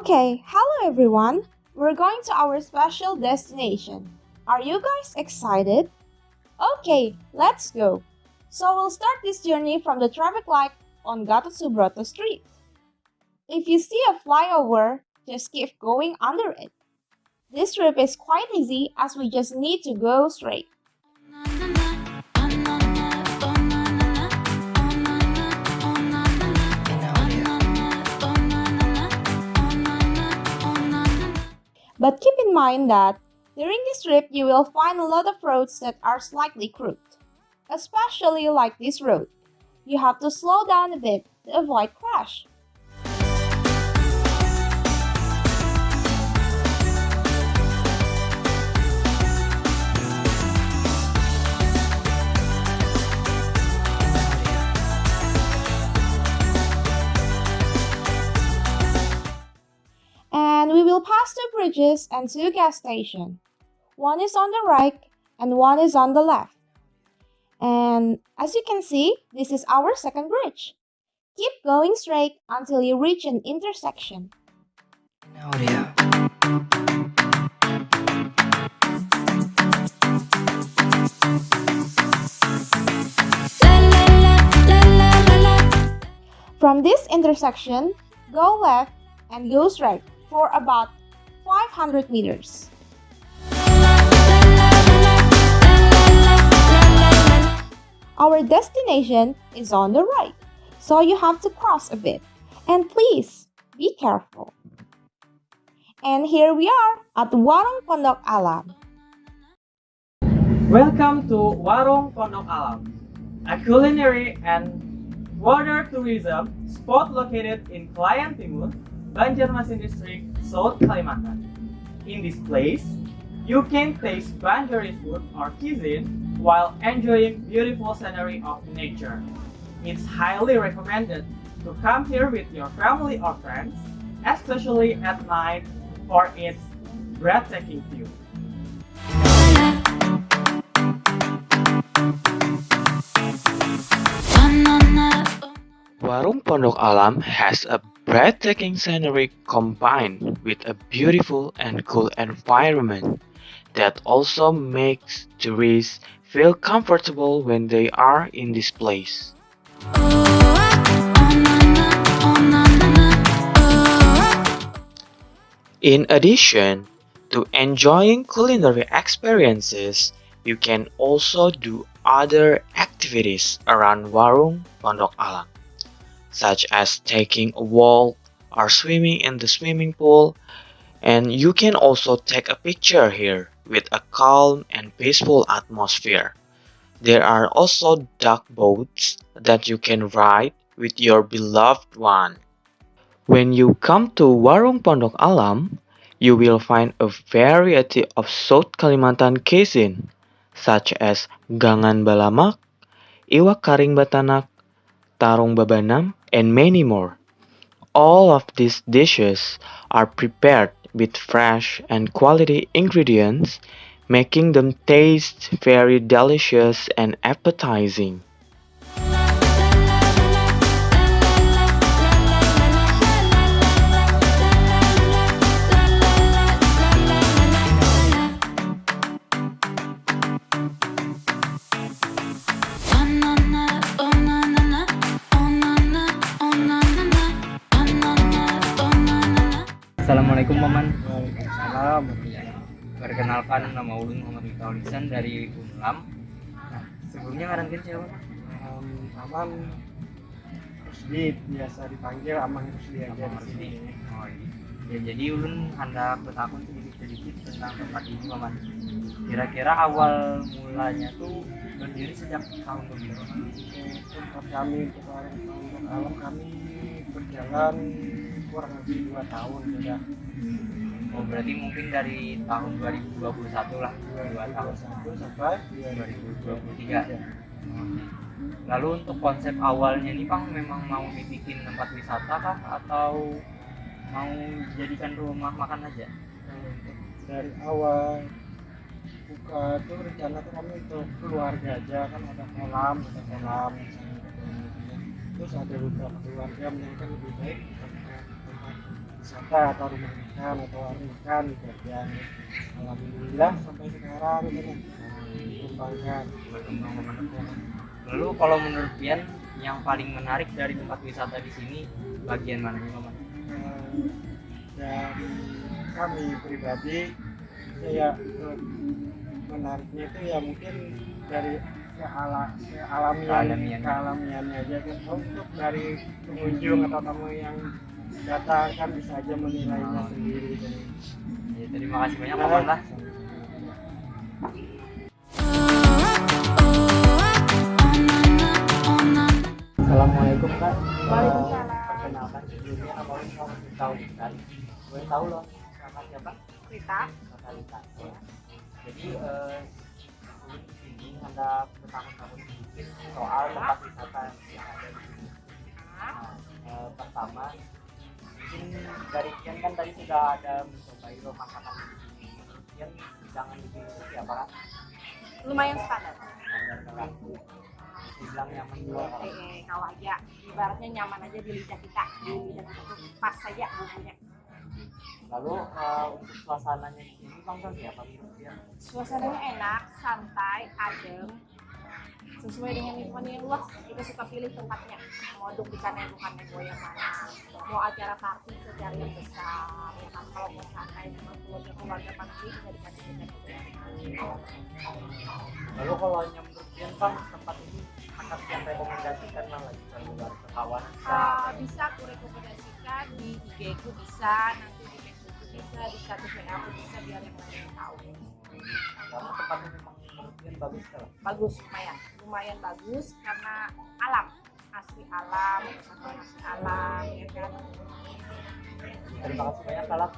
Okay, hello everyone. We're going to our special destination. Are you guys excited? Okay, let's go. So we'll start this journey from the traffic light on Gatot Subroto Street. If you see a flyover, just keep going under it. This trip is quite easy as we just need to go straight. But keep in mind that during this trip you will find a lot of roads that are slightly crooked, especially like this road. You have to slow down a bit to avoid crash. And we will pass two bridges and two gas stations. One is on the right and one is on the left. And as you can see, this is our second bridge. Keep going straight until you reach an intersection. From this intersection, go left and go straight for about 500 meters. Our destination is on the right, so you have to cross a bit. And please, be careful. And here we are at Waroeng Pondok Alam. Welcome to Waroeng Pondok Alam, a culinary and water tourism spot located in Klayan Timur, Banjarmasin District, South Kalimantan. In this place, you can taste Banjari food or cuisine while enjoying beautiful scenery of nature. It's highly recommended to come here with your family or friends, especially at night for its breathtaking view. Waroeng Pondok Alam has a breathtaking scenery combined with a beautiful and cool environment that also makes tourists feel comfortable when they are in this place. In addition to enjoying culinary experiences, you can also do other activities around Waroeng Pondok Alam, such as taking a walk or swimming in the swimming pool, and you can also take a picture here with a calm and peaceful atmosphere. There are also duck boats that you can ride with your beloved one. When you come to Waroeng Pondok Alam, you will find a variety of South Kalimantan cuisine, such as gangan balamak, iwak karing batanak, tarung babanam, and many more. All of these dishes are prepared with fresh and quality ingredients, making them taste very delicious and appetizing. Assalamualaikum Maman. Waalaikumsalam. Perkenalkan, nama ulun Muhammad Miftahul dari Unlam. Nah, sebelumnya ngarantin siapa? Aman Rusdi, biasa dipanggil Aman Rusdi aja Aman di sini. Rusdi. Oh iya. Ya, jadi ulun hendak bertakun sedikit-sedikit tentang tempat ini Maman. Kira-kira awal mulanya tuh berdiri sejak tahun berapa? Tempat kami untuk Waroeng Pondok Alam kami berjalan kurang lebih 2 tahun sudah. Oh, berarti mungkin dari tahun 2021 lah, 2 tahun 2021 sampai 2023. Lalu untuk konsep awalnya nih Bang, memang mau dibikin tempat wisata kah atau mau jadikan rumah makan aja? Dari awal buka tuh rencana tuh kami untuk keluarga aja, kan ada kolam terus ada beberapa keluarga menyanyikan lebih baik tempat wisata atau rumah makan atau warung makan gitu. Dan alhamdulillah sampai sekarang gitu dikembangkan. Lalu kalau menurut Pian yang paling menarik dari tempat wisata di sini bagian mana nih Paman? Dari kami pribadi saya menariknya itu ya mungkin dari kealamiannya aja kan. Untuk dari pengunjung atau tamu yang datang kan bisa aja menilainya sendiri gitu. Ya, terima kasih banyak Paman lah. Assalamualaikum Kak. Waalaikumsalam. Perkenalkan sebelumnya nama kamu tahu kan? Boleh tahu loh nama siapa? Rita. Kakak Lita. Ya. Jadi di sini ada pertanyaan sedikit soal tempat wisata yang ada di sini. Nah, pertama mungkin dari Kian kan tadi sudah ada mencobai masakan di sini. Kian hidangan di sini seperti apa kan? Lumayan standar. Dibilang nyaman juga kan? Kalau aja ibaratnya nyaman aja di lidah kita, di lidah kita tuh pas saja bumbunya. Lalu untuk suasananya di sini Bang kan ya Bang ya? Suasananya enak, santai, adem, sesuai dengan lingkungan yang luas. Kita suka pilih tempatnya, mau dudukannya bukan yang mana, mau acara party ke cari yang besar, ya kan? Kalau mau santai sama keluarga pasti bisa dikasih kita. Lalu kalau hanya menurut Kian Bang tempat ini akan Kian rekomendasikan lah lagi buat kawanan Bisa aku rekomendasikan di IG ku bisa, nanti di Facebook ku bisa, di status WA aku bisa biar yang lain tahu. karena tempatnya memang menurut Kian bagus sekali. Bagus, lumayan bagus karena alam, asli alam, ya kan. Terima kasih banyak Kalap.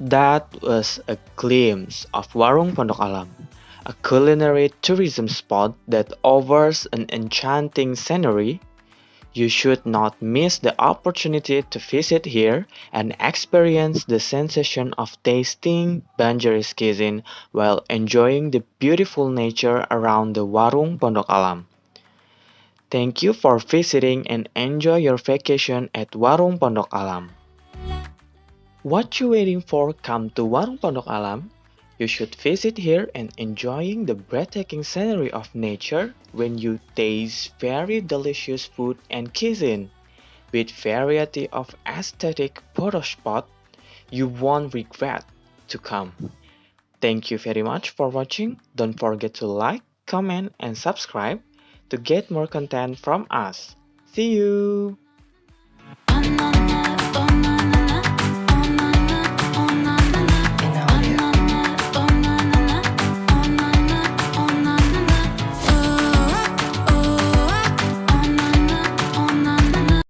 That was a glimpse of Waroeng Pondok Alam, a culinary tourism spot that offers an enchanting scenery. You should not miss the opportunity to visit here and experience the sensation of tasting Banjaris cuisine while enjoying the beautiful nature around the Waroeng Pondok Alam. Thank you for visiting and enjoy your vacation at Waroeng Pondok Alam. What you waiting for? Come to Waroeng Pondok Alam. You should visit here and enjoying the breathtaking scenery of nature when you taste very delicious food and cuisine. With variety of aesthetic photo spot, you won't regret to come. Thank you very much for watching. Don't forget to like, comment, and subscribe to get more content from us. See you!